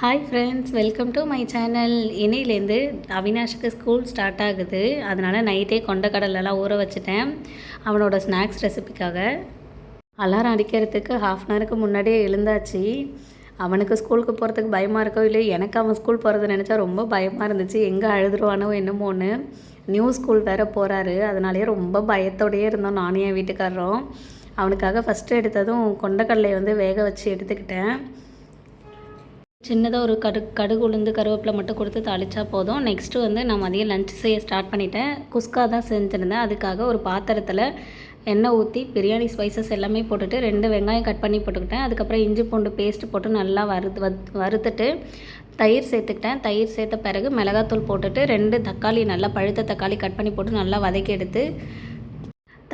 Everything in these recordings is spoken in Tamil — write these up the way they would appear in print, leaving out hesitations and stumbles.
Hi friends, welcome to my channel. இன்னையிலேருந்து அவினாஷுக்கு ஸ்கூல் ஸ்டார்ட் ஆகுது. அதனால் நைட்டே கொண்டக்கடலெல்லாம் ஊற வச்சுட்டேன் அவனோட ஸ்நாக்ஸ் ரெசிபிக்காக. அலாரம் அடிக்கிறதுக்கு ஹாஃப் அன் ஹவருக்கு முன்னாடியே எழுந்தாச்சு. அவனுக்கு ஸ்கூலுக்கு போகிறதுக்கு பயமாக இருக்கோ இல்லையோ, எனக்கு அவன் ஸ்கூல் போகிறத நினச்சா ரொம்ப பயமாக இருந்துச்சு. எங்கே அழுதுருவானோ என்னமோன்னு. நியூ ஸ்கூல் வேறு போகிறாரு, அதனாலேயே ரொம்ப பயத்தோடையே இருந்தோம் நானும் என் வீட்டுக்காரரும். அவனுக்காக ஃபஸ்ட்டு எடுத்ததும் கொண்டக்கடலையை வேக வச்சு எடுத்துக்கிட்டேன். சின்னதாக ஒரு கடுகு உளுந்து கருவேப்பிலை மட்டும் கொடுத்து தாளித்தா போதும். நெக்ஸ்ட்டு நான் மதியம் லஞ்ச் செய்ய ஸ்டார்ட் பண்ணிட்டேன். குஸ்கா தான் செஞ்சுருந்தேன். அதுக்காக ஒரு பாத்திரத்தில் எண்ணெய் ஊற்றி பிரியாணி ஸ்பைசஸ் எல்லாமே போட்டுட்டு 2 வெங்காயம் கட் பண்ணி போட்டுக்கிட்டேன். அதுக்கப்புறம் இஞ்சி பூண்டு பேஸ்ட்டு போட்டு நல்லா வறுத்துட்டு தயிர் சேர்த்துக்கிட்டேன். தயிர் சேர்த்த பிறகு மிளகாத்தூள் போட்டுட்டு 2 தக்காளி, நல்லா பழுத்த தக்காளி கட் பண்ணி போட்டு நல்லா வதக்கி எடுத்து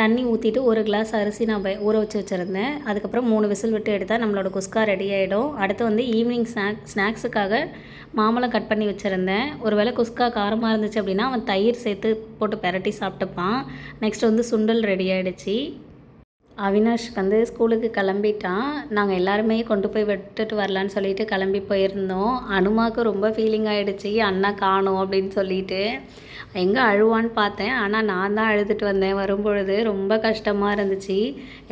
தண்ணி ஊற்றிட்டு 1 கிளாஸ் அரிசி நான் ஊற வச்சு வச்சுருந்தேன். அதுக்கப்புறம் 3 விசில் விட்டு எடுத்தால் நம்மளோட குஸ்கா ரெடி ஆகிடும். அடுத்து ஈவினிங் ஸ்நாக்ஸுக்காக மாம்பழம் கட் பண்ணி வச்சுருந்தேன். ஒரு வேளை குஸ்கா காரமாக இருந்துச்சு அப்படின்னா அவன் தயிர் சேர்த்து போட்டு பெரட்டி சாப்பிட்டுப்பான். நெக்ஸ்ட் சுண்டல் ரெடி ஆகிடுச்சு. அவினாஷ் ஸ்கூலுக்கு கிளம்பிட்டான். நாங்கள் எல்லாருமே கொண்டு போய் விட்டுட்டு வரலான்னு சொல்லிட்டு கிளம்பி போயிருந்தோம். அனுமாவுக்கு ரொம்ப ஃபீலிங் ஆகிடுச்சி, அண்ணா காணோம் அப்படின்னு சொல்லிட்டு. எங்கே அழுவான்னு பார்த்தேன், ஆனால் நான் தான் அழுதுட்டு வந்தேன். வரும்பொழுது ரொம்ப கஷ்டமாக இருந்துச்சு.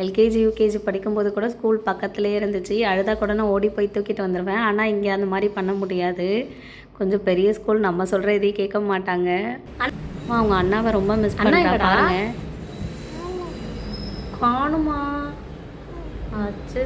எல்கேஜி யூகேஜி படிக்கும்போது கூட ஸ்கூல் பக்கத்துலேயே இருந்துச்சு. அழுதா கூட நான் ஓடி போய் தூக்கிட்டு வந்துடுவேன். ஆனால் இங்கே அந்த மாதிரி பண்ண முடியாது. கொஞ்சம் பெரிய ஸ்கூல், நம்ம சொல்கிற எதையும் கேட்க மாட்டாங்க. அவங்க அண்ணாவை ரொம்ப மிஸ் பண்ணுறாங்க பாருங்க. காணுமா ஆச்சு.